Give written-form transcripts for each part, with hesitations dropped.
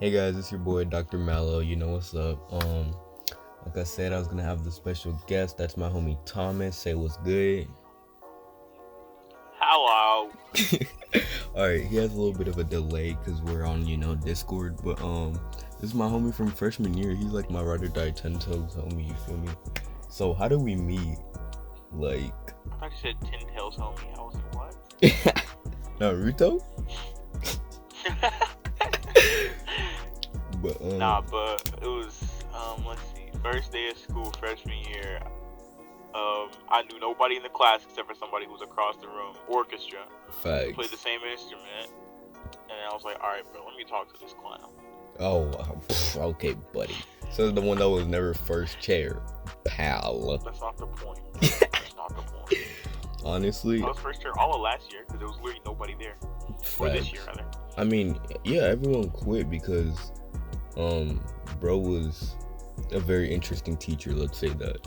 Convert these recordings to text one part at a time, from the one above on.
Hey guys, it's your boy Dr. Mallow. You know what's up. Like I said, I was gonna have the special guest. That's my homie Thomas. Say what's good. Hello. Alright, he has a little bit of a delay because we're on, Discord. But this is my homie from freshman year. He's like my ride or die 10 toes homie, you feel me? So how do we meet? Like I thought you said Tin Tails homie. I was like, what? Naruto? But Nah, but it was let's see, first day of school freshman year. I knew nobody in the class except for somebody who was across the room. Orchestra. We played the facts. same instrument, and I was like, all right, bro, let me talk to this clown. Oh, okay, buddy. So the one that was never first chair, pal. That's not the point. That's not the point. Honestly, I was first year all of last year because there was literally nobody there. Or this year, facts. rather. I mean, yeah, everyone quit because bro was a very interesting teacher, let's say that.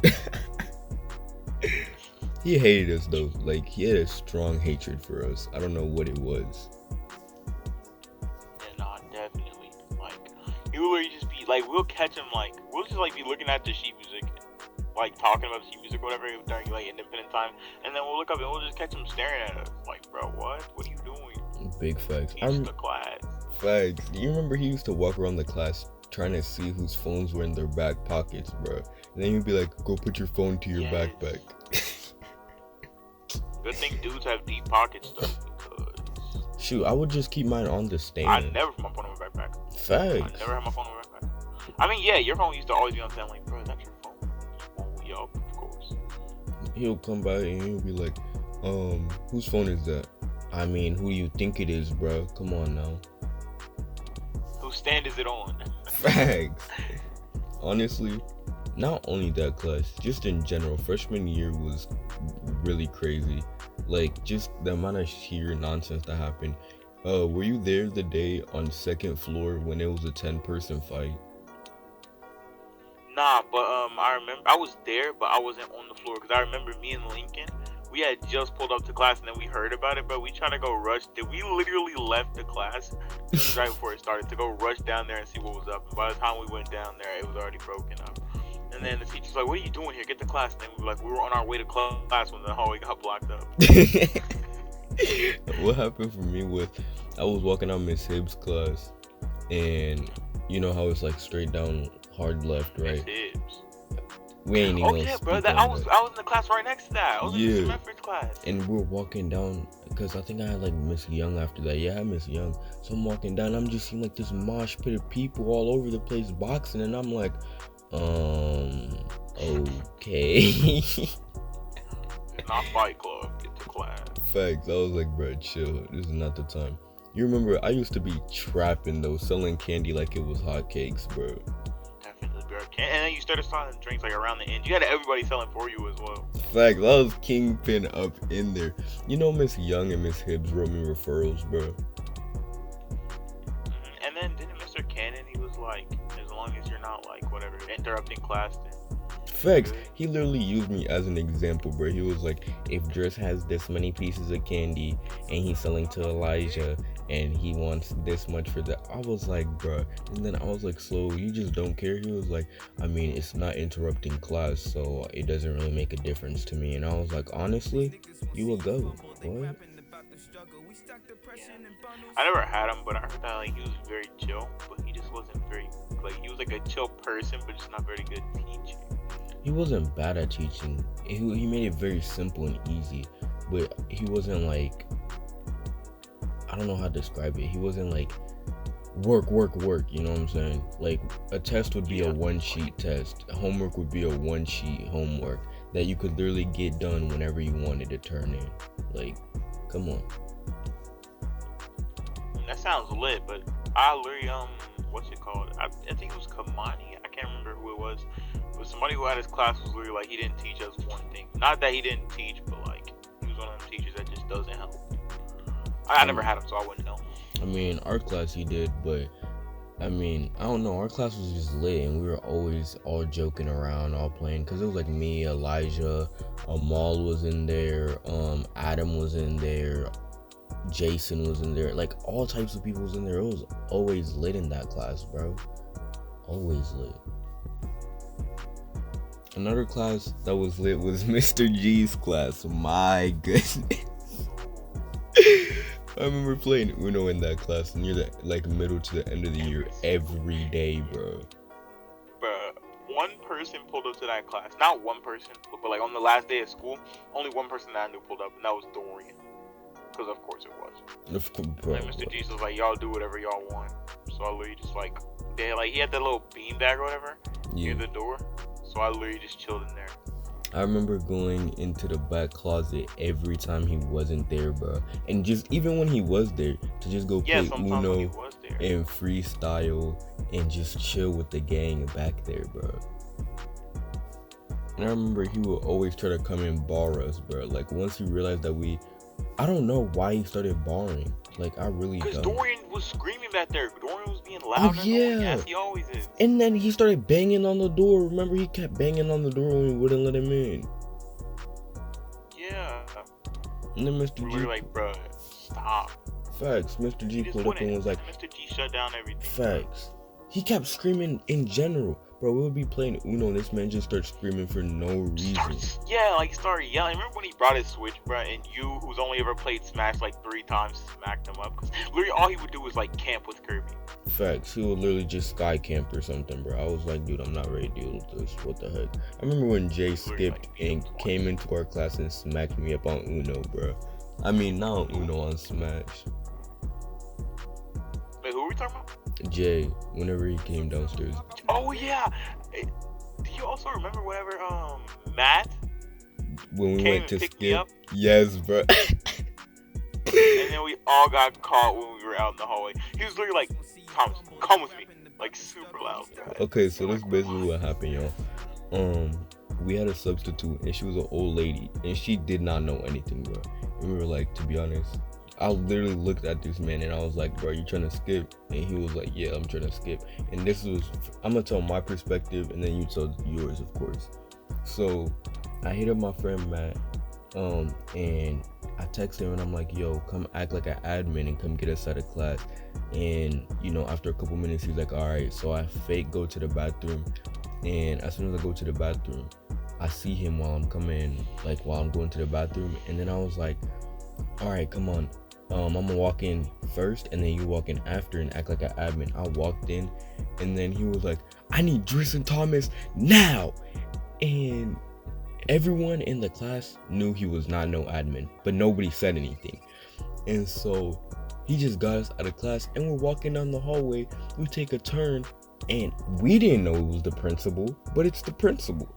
He hated us though. Like he had a strong hatred for us. I don't know what it was. Yeah, nah, definitely. Like, he would literally just be like, we'll catch him like, we'll just like be looking at the sheet music, like talking about the sheet music or whatever during like independent time, and then we'll look up and we'll just catch him staring at us. Like, bro, what? What are you doing? Big facts. Teach the class. Facts. You remember he used to walk around the class trying to see whose phones were in their back pockets, bro. And then he'd be like, "Go put your phone to your Yes. backpack." Good thing dudes have deep pockets though, because Shoot, I would just keep mine on the I stand. never put my phone in my backpack. I Facts. never had my phone in my backpack. I mean, yeah, your phone used to always be on stand. Like, bro, is that your phone? Oh, yup, of course. He'll come by and he'll be like, whose phone is that? I mean, who do you think it is, bro? Come on now. Whose stand is it on? Facts. Honestly, not only that class, just in general, freshman year was really crazy. Like, just the amount of sheer nonsense that happened. Were you there the day on second floor when it was a 10-person fight? Nah, but I remember I was there, but I wasn't on the floor because I remember me and Lincoln. We had just pulled up to class and then we heard about it, but we tried to go rush. Did we literally left the class right before it started to go rush down there and see what was up? And by the time we went down there, it was already broken up. And then the teacher's like, "What are you doing here? Get to class." And then we were like, we were on our way to class when the hallway got blocked up. What happened for me was I was walking out Miss Hibbs' class, and you know how it's like straight down, hard left, Miss right? Hibbs. We ain't even Oh gonna yeah, bro. speak That on that. I was in the class right next to that. I was in Mr. Yeah, Medford's class. and we're walking down because I think I had like Miss Young after that. Yeah, I had Miss Young. So I'm walking down. I'm just seeing like this mosh pit of people all over the place boxing, and I'm like, okay. It's not Fight Club. Get to class. Facts. I was like, bro, chill. This is not the time. You remember, I used to be trapping though, selling candy like it was hotcakes, bro. Definitely, bro. And then you started selling drinks like around the end. You had everybody selling for you as well. Facts. I was kingpin up in there. You know, Miss Young and Miss Hibbs wrote me referrals, bro. And then didn't Mr. Cannon? He was like, as long as you're not like whatever interrupting class, then Facts. good. He literally used me as an example, bro. He was like, if Dress has this many pieces of candy and he's selling to Elijah and he wants this much for that, I was like, bro. And then I was like, so you just don't care? He was like, I mean, it's not interrupting class, so it doesn't really make a difference to me. And I was like, honestly, you will go. What? I never had him, but I heard that like he was very chill, but he just wasn't very like he was like a chill person, but just not very good teaching. He wasn't bad at teaching. He made it very simple and easy, but he wasn't like, I don't know how to describe it. He wasn't like work, you know what I'm saying? Like a test would be a Yeah, one sheet test. Homework would be a one sheet homework that you could literally get done whenever you wanted to turn in. Like, come on. that sounds lit, but I literally what's it called? I think it was Kamani. I can't remember who it was. But somebody who had his class was literally like he didn't teach us one thing. Not that he didn't teach, but like he was one of them teachers that just doesn't help. I never Um, had him, so I wouldn't know. I mean, our class he did, but I mean, I don't know. Our class was just lit, and we were always all joking around, all playing. Cause it was like me, Elijah, Amal was in there, Adam was in there, Jason was in there. Like, all types of people was in there. It was always lit in that class, bro. Always lit. Another class that was lit was Mr. G's class. My goodness. I remember playing Uno in that class near the like middle to the end of the year every day, bro. Bruh, one person pulled up to that class. Not one person, but like on the last day of school, only one person that I knew pulled up, and that was Dorian. Because of course it was. Of course, bro. Like Mr. G was like, y'all do whatever y'all want. So I literally just like, he had that little bean bag or whatever near the door. So I literally just chilled in there. I remember going into the back closet every time he wasn't there, bro. And just even when he was there, to just go play Uno and freestyle and just chill with the gang back there, bro. And I remember he would always try to come and bar us, bro. Like, once he realized that I don't know why he started barring. Like, I really don't. Because Dorian was screaming back there. Dorian was being loud. Oh, yeah. As he always is. And then he started banging on the door. Remember, he kept banging on the door when we wouldn't let him in. Yeah. And then Mr. G... We were like, bro, stop. Facts. Mr. G pulled up and was like... Mr. G shut down everything. Facts. He kept screaming in general. Bro, we would be playing Uno and this man just started screaming for no reason. He started yelling. Remember when he brought his Switch, bro, and you, who's only ever played Smash like 3 times, smacked him up? Because literally all he would do was like camp with Kirby. Facts. He would literally just sky camp or something, bro. I was like, dude, I'm not ready to deal with this. What the heck? I remember when Jay skipped and came into our class and smacked me up on Uno, bro. I mean, not on Uno, on Smash. Wait, who are we talking about? Jay, whenever he came downstairs. Oh yeah. Do you also remember whenever Matt when we came went to pick skip? Me up? Yes, bro. And then we all got caught when we were out in the hallway. He was literally like, Thomas, come with me. Like super loud. Okay, so that's basically what happened, y'all. We had a substitute and she was an old lady and she did not know anything, bro. And we were like, to be honest, I literally looked at this man and I was like, bro, you trying to skip? And he was like, yeah, I'm trying to skip. And this was, I'm gonna tell my perspective and then you tell yours, of course. So I hit up my friend Matt, and I text him and I'm like, yo, come act like an admin and come get us out of class. And you know, after a couple minutes he's like, all right. So I fake go to the bathroom, and as soon as I go to the bathroom, I see him while I'm going to the bathroom. And then I was like, all right, come on, I'm gonna walk in first and then you walk in after and act like an admin. I walked in and then he was like, I need Driss and Thomas now. And everyone in the class knew he was not no admin, but nobody said anything. And so he just got us out of class and we're walking down the hallway. We take a turn and we didn't know it was the principal, but it's the principal.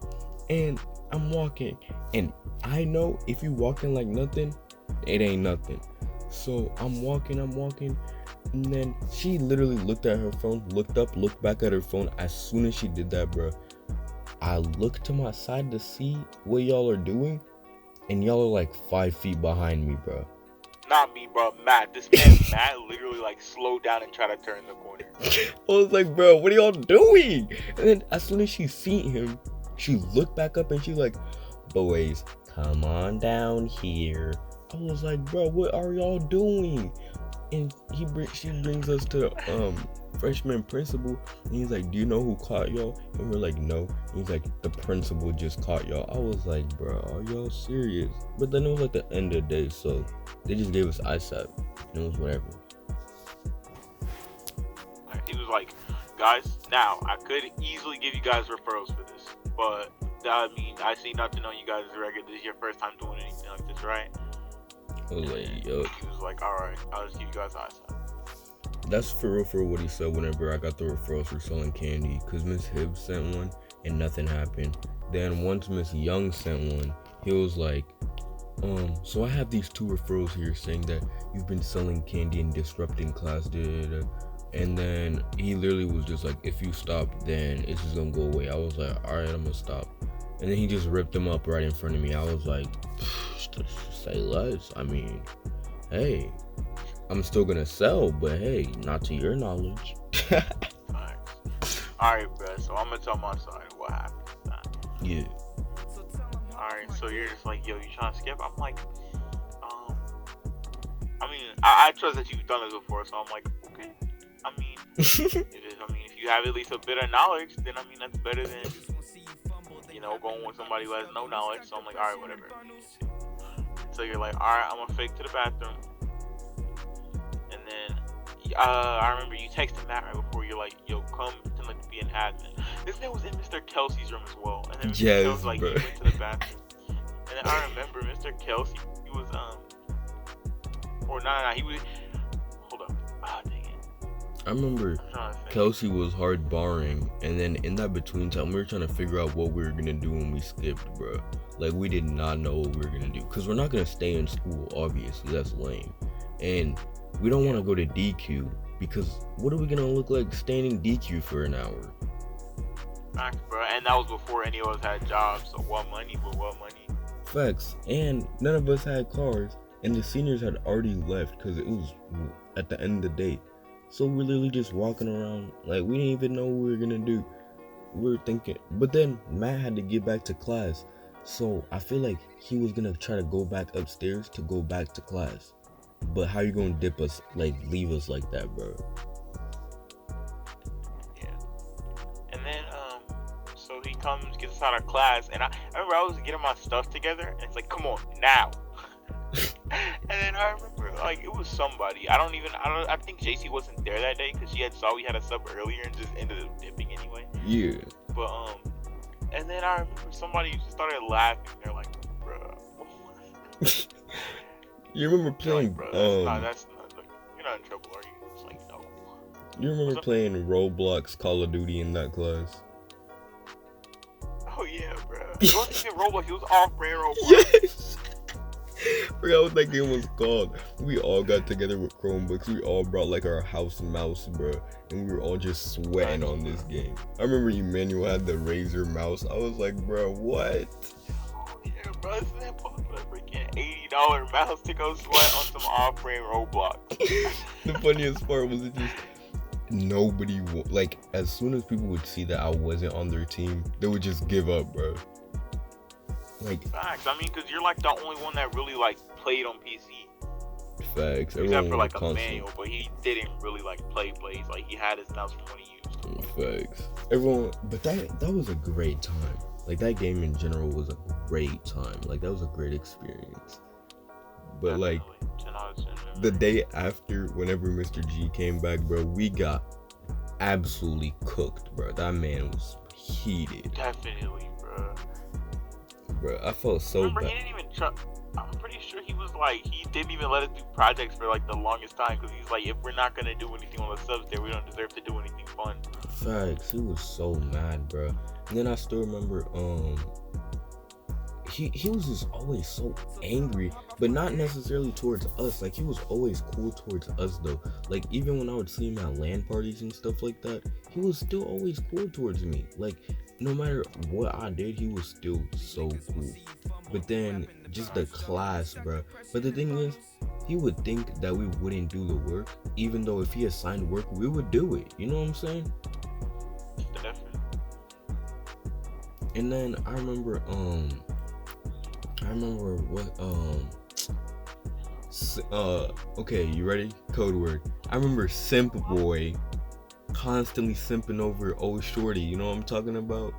And I'm walking and I know if you walking like nothing, it ain't nothing. So I'm walking, and then she literally looked at her phone, looked up, looked back at her phone. As soon as she did that, bro, I looked to my side to see what y'all are doing, and y'all are like 5 feet behind me, bro. Not me, bro. Matt. This man, Matt, literally like slowed down and tried to turn the corner. I was like, bro, what are y'all doing? And then as soon as she seen him, she looked back up and she's like, boys, come on down here. I was like, bro, what are y'all doing? And she brings us to freshman principal, and he's like, do you know who caught y'all? And we're like, no. And he's like, the principal just caught y'all. I was like, bro, are y'all serious? But then it was like the end of the day, so they just gave us ISAP, and it was whatever. He was like, guys, now I could easily give you guys referrals for this, but I mean, I see nothing on you guys' record. This is your first time doing anything like this, right? I was like, yo. He was like, alright, I'll just give you guys eyes. That's for real what he said whenever I got the referrals for selling candy. Because Miss Hibbs sent one and nothing happened. Then once Miss Young sent one, he was like, so I have these 2 referrals here saying that you've been selling candy and disrupting class. And then he literally was just like, if you stop, then it's just gonna go away. I was like, alright, I'm gonna stop. And then he just ripped them up right in front of me. I was like, say less. I mean, hey, I'm still gonna sell, but hey, not to your knowledge. Alright, bro, so I'm gonna tell my side what happened with that. Yeah. Alright, so you're just like, yo, you trying to skip? I'm like, I mean, I trust that you've done this before, so I'm like, okay. I mean, if you have at least a bit of knowledge, then I mean that's better than going with somebody who has no knowledge. So I'm like, all right, whatever. So you're like, all right, I'm gonna fake to the bathroom, and then I remember you texted Matt right before. You're like, yo, come pretend like to be an admin. This man was in Mr. Kelsey's room as well, and then Mr. Kelsey like he went to the bathroom, and then I remember Mr. Kelsey, he was or no, he was. Hold up, dang it. I remember Kelsey was hard barring, and then in that between time, we were trying to figure out what we were gonna do when we skipped, bro. Like, we did not know what we were gonna do, cause we're not gonna stay in school. Obviously, that's lame, and we don't want to go to DQ because what are we gonna look like staying in DQ for an hour? Facts, bro. And that was before any of us had jobs. So what money? Facts. And none of us had cars, and the seniors had already left because it was at the end of the day. So we're literally just walking around like we didn't even know what we were gonna do. We were thinking, but then Matt had to get back to class, so I feel like he was gonna try to go back upstairs to go back to class. But how you gonna dip us, like leave us like that, bro? Yeah. And then so he comes, gets us out of class, and I remember I was getting my stuff together, and it's like, come on now. And then I remember like it was somebody. I think JC wasn't there that day because she saw we had a sub earlier and just ended up dipping anyway. Yeah. But and then I remember somebody just started laughing. They're like, bro. You remember playing? Like, bro, that's not. You're not in trouble, are you? It's like, no. You remember playing Roblox, Call of Duty in that class? Oh yeah, bro. It wasn't even Roblox. It was off-brand Roblox. Yes. I forgot what that game was called. We all got together with Chromebooks. We all brought like our house mouse, bro, and we were all just sweating on this game. I remember Emmanuel had the Razer mouse. I was like, bro, what? Yeah, bro, this man bought a freaking $80 mouse to go sweat on some off-brand Roblox. The funniest part was nobody like as soon as people would see that I wasn't on their team, they would just give up, bro. Like facts. I mean, because you're like the only one that really like played on PC. Facts. Except for like Emmanuel, but he didn't really like play plays. Like he had his mouse from when he used to. Facts. Everyone, but that was a great time. Like that game in general was a great time. Like that was a great experience. But definitely. Like the day after, whenever Mr. G came back, bro, we got absolutely cooked, bro. That man was heated. Definitely, bro. Bro, I felt so bad. He didn't even I'm pretty sure he was like, he didn't even let us do projects for like the longest time because he's like, if we're not gonna do anything on the subs there, we don't deserve to do anything fun. Facts. He was so mad, bro. And then I still remember, he was just always so angry, but not necessarily towards us. Like he was always cool towards us though. Like even when I would see him at LAN parties and stuff like that, he was still always cool towards me. Like no matter what I did, he was still so cool. But then just the class, bro. But the thing is, he would think that we wouldn't do the work, even though if he assigned work, we would do it. You know what I'm saying? And then I remember okay, you ready? Code word. I remember Simp Boy constantly simping over old shorty. You know what I'm talking about?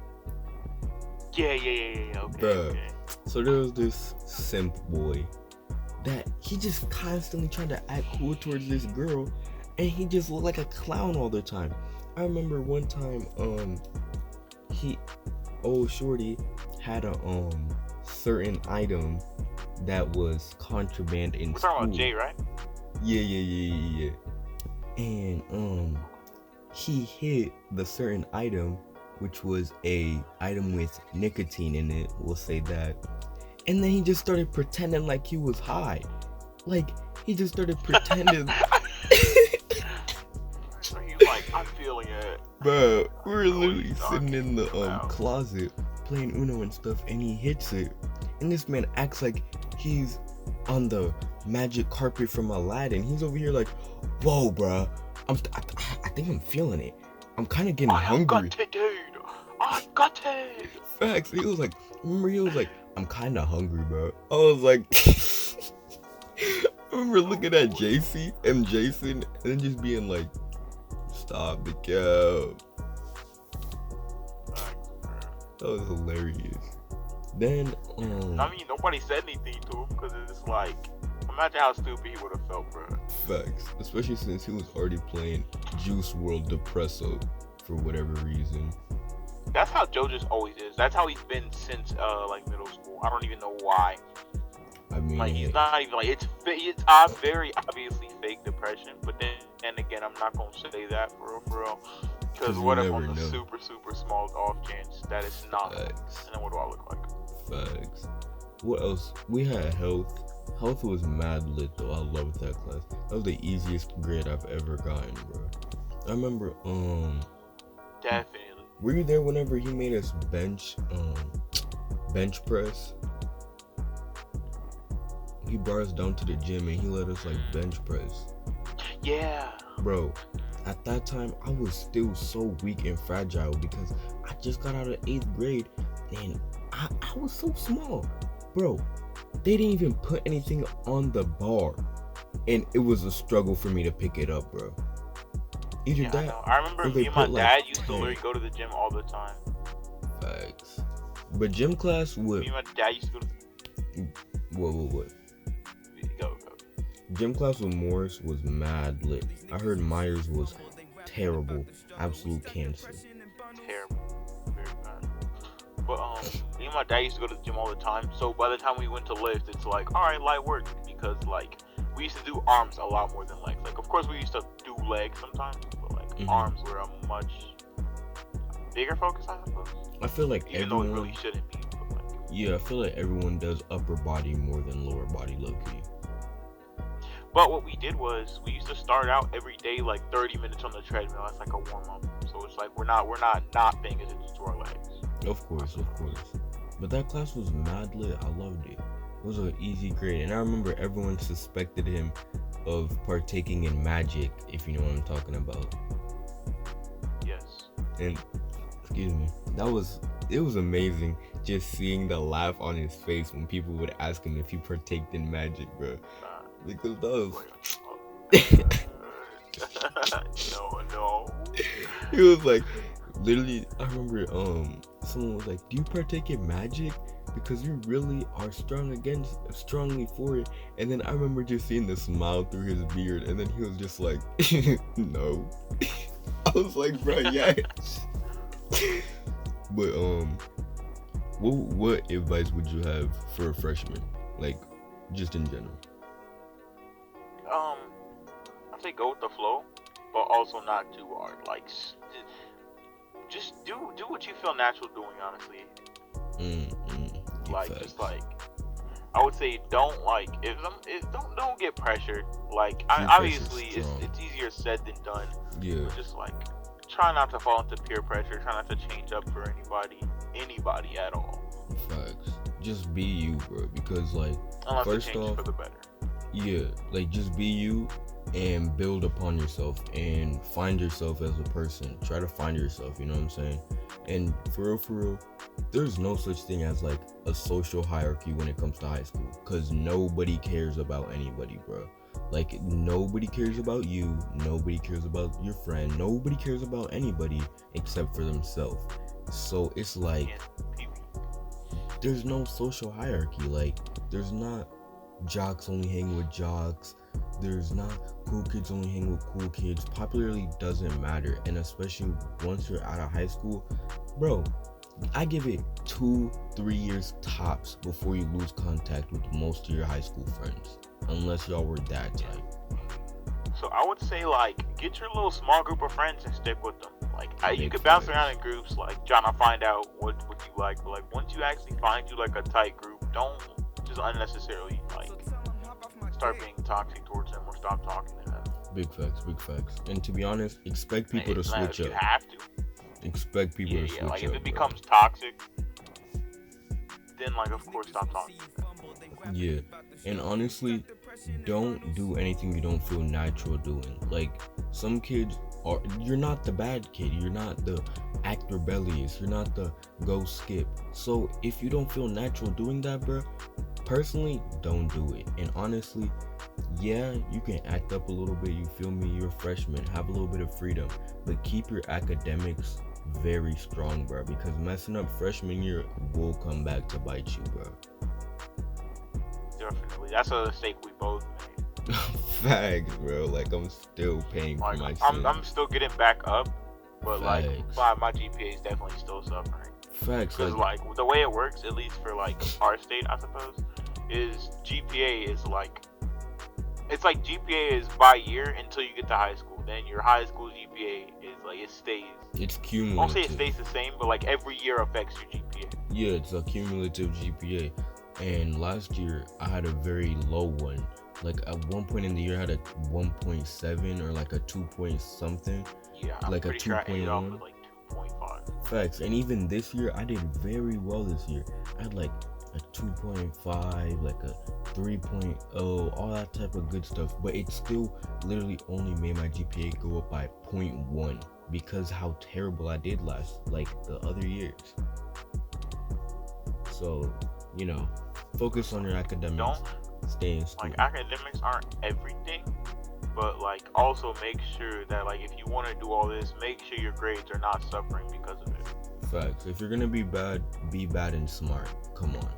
Yeah. Okay, bruh. Okay. So there was this Simp Boy that he just constantly tried to act cool towards this girl, and he just looked like a clown all the time. I remember one time, old shorty had a certain item that was contraband in school. We're talking about Jay, right? Yeah. And he hid the certain item, which was a item with nicotine in it, we'll say that. And then he just started pretending like he was high. Like he just started pretending. So he's like, I'm feeling it. Bro, we were literally sitting in the closet playing Uno and stuff, and he hits it. And this man acts like he's on the magic carpet from Aladdin. He's over here like, whoa, bro. I think I'm feeling it. I'm kind of getting hungry. I got it, dude. I got it. Facts. He was like, I'm kind of hungry, bro. I was like, remember looking at JC and Jason and then just being like, stop the cap. That was hilarious. Then, I mean, nobody said anything to him because it's like, imagine how stupid he would have felt, bro. facts. Especially since he was already playing Juice World Depresso for whatever reason. That's how Joe just always is. That's how he's been since like middle school. I don't even know why. I mean, Like he's not even like it's very obviously fake depression. But then again, I'm not gonna say that for real. Because what if on the super small off chance that it's not? Facts. And then what do I look like? Facts. What else? We had health. Health was mad lit though. I loved that class. That was the easiest grade I've ever gotten, bro. I remember, Definitely. were you there whenever he made us bench press? He brought us down to the gym and he let us like bench press. Yeah. Bro, at that time I was still so weak and fragile because I just got out of 8th grade and I was so small. Bro, they didn't even put anything on the bar and it was a struggle for me to pick it up, bro. Either Yeah, that, I remember me and my dad used to literally go to the gym all the time. Facts. But gym class would. Me and my dad used to go to... What? Go. Gym class with Morris was mad lit. I heard Myers was terrible. Absolute cancer. Terrible. Very bad. But, me and my dad used to go to the gym all the time. So by the time we went to lift, it's like, alright, light work. Because, like, we used to do arms a lot more than legs. Like, of course, we used to do legs sometimes. But, like, arms were a much bigger focus, I suppose. I feel like Even everyone... though it really shouldn't be. But, like, yeah, I feel like everyone does upper body more than lower body, low-key. but what we did was we used to start out every day like 30 minutes on the treadmill as like a warm-up. So it's like we're not paying attention to our legs. Of course. But that class was mad lit. I loved it. It was an easy grade. And I remember everyone suspected him of partaking in magic, if you know what I'm talking about. Yes. And, excuse me, it was amazing just seeing the laugh on his face when people would ask him if he partaked in magic, bro. Because that was... No. He was like, literally, I remember, someone was like, do you partake in magic? Because you really are strongly for it. And then I remember just seeing the smile through his beard, and then he was just like, no. I was like, bro, yes. But, what advice would you have for a freshman? Like, just in general. I'd say go with the flow, but also not too hard. Like, just do what you feel natural doing, honestly. Like, just like, I would say don't like don't get pressured. Like, obviously it's easier said than done. Yeah. But just like try not to fall into peer pressure. Try not to change up for anybody at all. Facts. Just be you, bro. Because like, unless first it changes off, for the better. Yeah, like just be you and build upon yourself and find yourself as a person. Try to find yourself, you know what I'm saying? And for real, there's no such thing as like a social hierarchy when it comes to high school, because nobody cares about anybody, bro. Like, nobody cares about you, nobody cares about your friend, nobody cares about anybody except for themselves. So it's like, there's no social hierarchy. Like, there's not jocks only hang with jocks, there's not cool kids only hang with cool kids. Popularity doesn't matter. And especially once you're out of high school, bro, I give it 2-3 years tops before you lose contact with most of your high school friends, unless y'all were that type. So I would say, like, get your little small group of friends and stick with them. Like, you could bounce around in groups, like, trying to find out what you like. But, like, once you actually find you, like, a tight group, don't just unnecessarily, like, start being toxic towards them or stop talking to them. Big facts. And to be honest, expect people to switch up. You have to. Expect people to switch up. Like, if it becomes toxic, then, like, of course, stop talking. Yeah, and honestly, don't do anything you don't feel natural doing. Like, some kids are, you're not the bad kid, you're not the act rebellious, you're not the go skip. So if you don't feel natural doing that, bro, personally, don't do it. And honestly, Yeah, you can act up a little bit, you feel me? You're a freshman, have a little bit of freedom, but keep your academics very strong, bro, because messing up freshman year will come back to bite you, bro. Definitely, that's a mistake we both made. Facts, bro. Like, I'm still paying for Like my I'm sins. still getting back up, but like Facts. my GPA is definitely still suffering. Facts, Because like, like the way it works, at least for like our state, I suppose, is GPA is like it's like GPA is by year until you get to high school. Then your high school GPA is like it stays. it's I won't say it cumulative. stays the same, but like every year affects your GPA. Yeah, it's a cumulative GPA. And last year, I had a very low one. Like, at one point in the year, I had a 1.7 or like a 2 point something. Yeah, I'm Like a pretty sure I ended off 2.1. with like 2.5. Facts. And even this year, I did very well this year. I had like a 2.5, like a 3.0, all that type of good stuff. But it still literally only made my GPA go up by zero point 0.1 because how terrible I did last, like the other years. So, you know, focus on your academics, Don't stay in school. like academics aren't everything, but like also make sure that like if you want to do all this, make sure your grades are not suffering because of it. Facts. If you're gonna be bad and smart. Come on.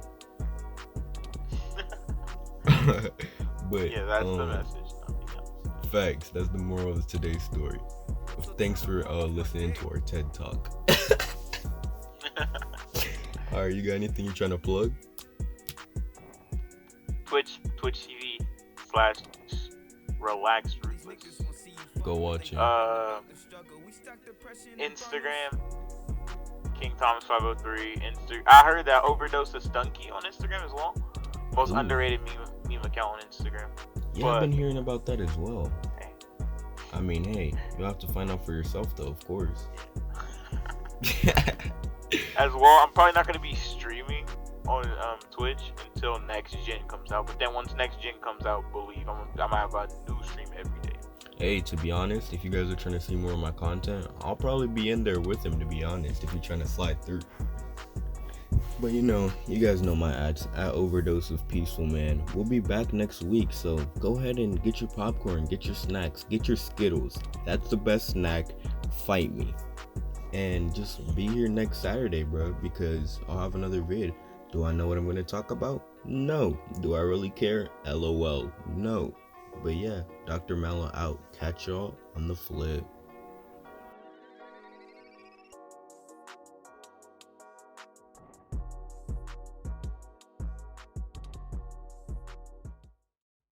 But Yeah, that's the message. Nothing else. facts. That's the moral of today's story. Thanks for listening to our TED Talk. Alright, you got anything you're trying to plug? Twitch TV / relax ruthless. Go watch it. Instagram King Thomas 503. I heard that Overdose of Stunky on Instagram as well. Most Ooh. underrated meme account on Instagram. Yeah, but, I've been hearing about that as well. Hey. I mean, hey, you'll have to find out for yourself though, of course. As well, I'm probably not going to be streaming on Twitch until next gen comes out. But then once next gen comes out, believe I'm gonna have a new stream every day. Hey, to be honest, if you guys are trying to see more of my content, I'll probably be in there with him, to be honest, if you're trying to slide through. But you know, you guys know my ads at Overdose of Peaceful Man. We'll be back next week, so go ahead and get your popcorn, get your snacks, get your Skittles. That's the best snack. Fight me. And just be here next Saturday, bro, because I'll have another vid. Do I know what I'm going to talk about? No. Do I really care? LOL. No. But yeah, Dr. Mallow out. Catch y'all on the flip.